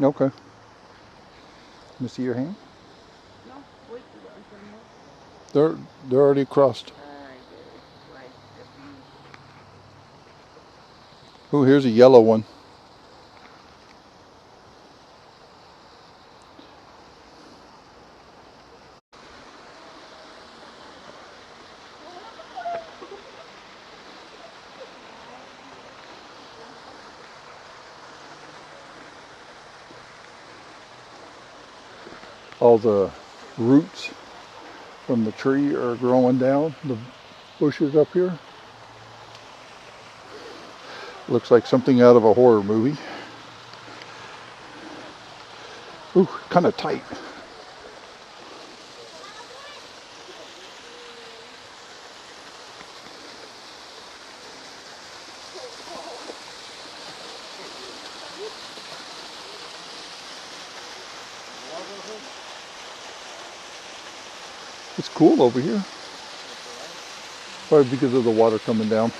Okay. Let me see your hand. No, wait, until more. They're already crossed. Like the beach. Oh, here's a yellow one. All the roots from the tree are growing down the bushes up here. Looks like something out of a horror movie. Ooh, kind of tight. It's cool over here. Probably because of the water coming down.